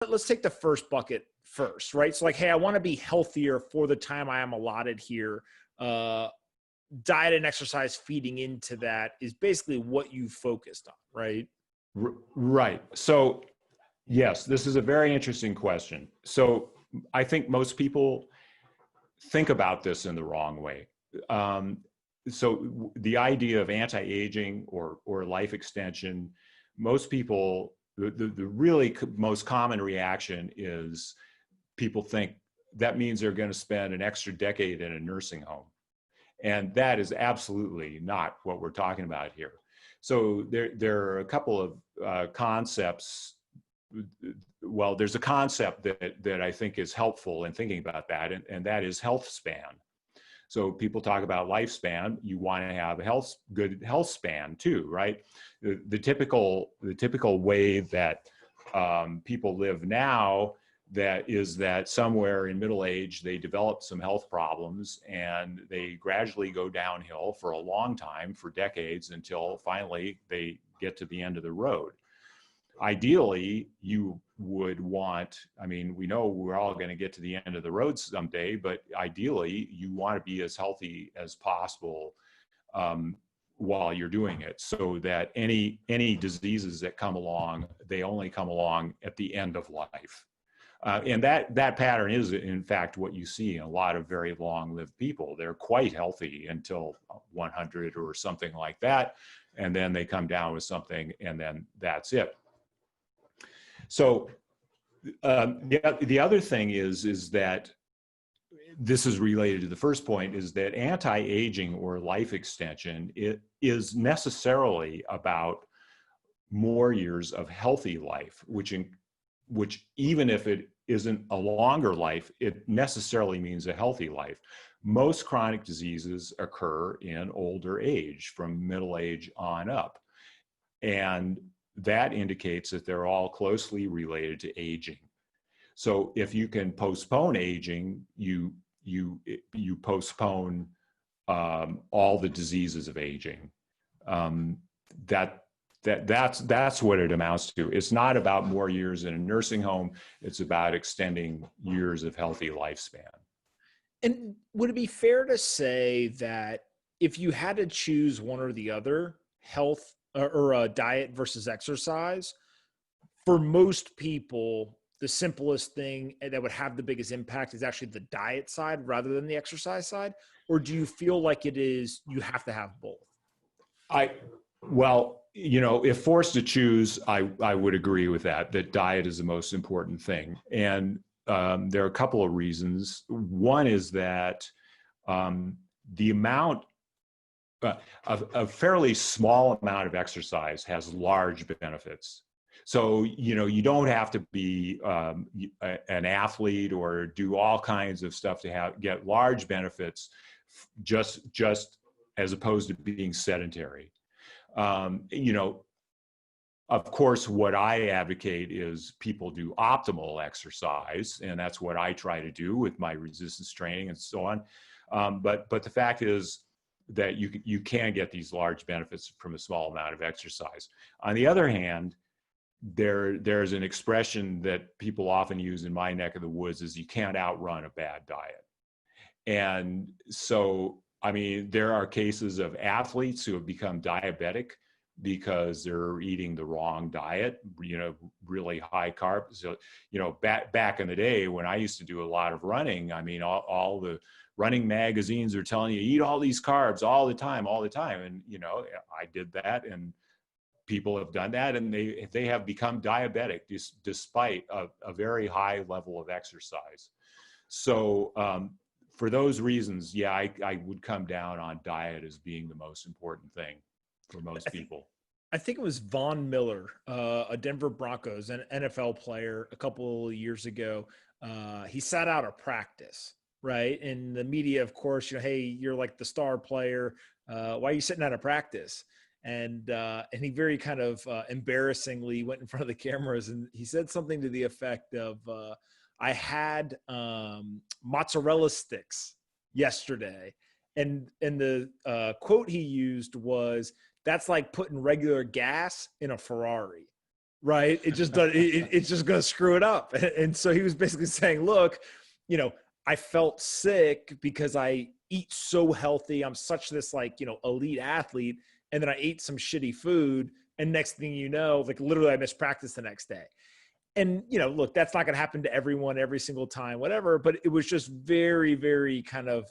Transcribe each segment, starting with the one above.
let's take the first bucket first, right? So like, hey, I want to be healthier for the time I am allotted here. Diet and exercise feeding into that is basically what you focused on, right? Right. So yes, this is a very interesting question. So I think most people think about this in the wrong way. So the idea of anti-aging or life extension, most people, the really most common reaction is people think that means they're going to spend an extra decade in a nursing home. And that is absolutely not what we're talking about here. So there are a couple of concepts. Well, there's a concept that I think is helpful in thinking about that, and that is health span. So people talk about lifespan. You want to have a good health span too, right? The typical way that people live now, that somewhere in middle age they develop some health problems and they gradually go downhill for a long time, for decades, until finally they get to the end of the road. Ideally, you would want, I mean, we know we're all going to get to the end of the road someday, but ideally you want to be as healthy as possible while you're doing it, so that any diseases that come along, they only come along at the end of life. And that pattern is, in fact, what you see in a lot of very long-lived people. They're quite healthy until 100 or something like that, and then they come down with something, and then that's it. So the other thing is that this is related to the first point, is that anti-aging or life extension, it is necessarily about more years of healthy life, which even if it isn't a longer life, it necessarily means a healthy life. Most chronic diseases occur in older age, from middle age on up. And that indicates that they're all closely related to aging. So if you can postpone aging, you postpone all the diseases of aging. That's what it amounts to. It's not about more years in a nursing home. It's about extending years of healthy lifespan. And would it be fair to say that if you had to choose one or the other, health or diet versus exercise, for most people, the simplest thing that would have the biggest impact is actually the diet side rather than the exercise side? Or do you feel like it is, you have to have both? Well, if forced to choose, I would agree with that diet is the most important thing. And there are a couple of reasons. One is that the amount, a fairly small amount of exercise has large benefits. So, you don't have to be an athlete or do all kinds of stuff to get large benefits, just as opposed to being sedentary. Of course, what I advocate is people do optimal exercise, and that's what I try to do with my resistance training and so on. But the fact is that you can get these large benefits from a small amount of exercise. On the other hand, there's an expression that people often use in my neck of the woods, is you can't outrun a bad diet. And so, I mean, there are cases of athletes who have become diabetic because they're eating the wrong diet, really high carb. So, back in the day when I used to do a lot of running, I mean, all the running magazines are telling you, eat all these carbs all the time. And, I did that, and people have done that, and they have become diabetic despite a very high level of exercise. So for those reasons, yeah, I would come down on diet as being the most important thing for most people. I think it was Von Miller, a Denver Broncos, an NFL player, a couple of years ago. He sat out of practice, right? And the media, of course, hey, you're like the star player. Why are you sitting out of practice? And he very kind of embarrassingly went in front of the cameras, and he said something to the effect of, I had mozzarella sticks yesterday. And the quote he used was, that's like putting regular gas in a Ferrari. right? It just does. It's just going to screw it up. And so he was basically saying, look, you know, I felt sick because I eat so healthy. I'm such this like, you know, elite athlete. And then I ate some shitty food. And next thing you know, like literally I missed practice the next day. And, you know, look, that's not going to happen to everyone every single time, whatever. But it was just very, very kind of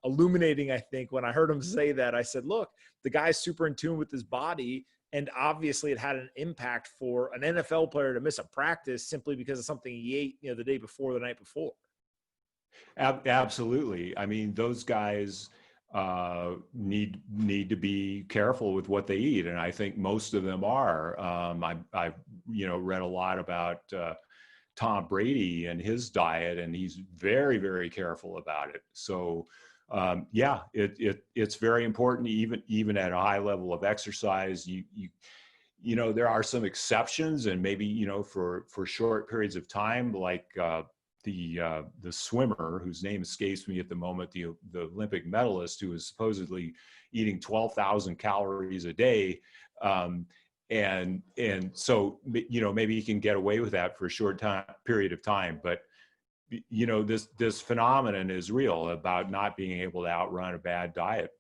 illuminating, I think, when I heard him say that. I said, look, the guy's super in tune with his body. And obviously it had an impact for an NFL player to miss a practice simply because of something he ate, you know, the day before, the night before. Absolutely. I mean, those guys need to be careful with what they eat, and I think most of them are. I've read a lot about Tom Brady and his diet, and he's very, very careful about it. So it's very important, even at a high level of exercise. You know, there are some exceptions, and maybe, you know, for short periods of time, like the swimmer whose name escapes me at the moment, the Olympic medalist who is supposedly eating 12,000 calories a day. And so, you know, maybe he can get away with that for a short period of time. But, you know, this phenomenon is real about not being able to outrun a bad diet.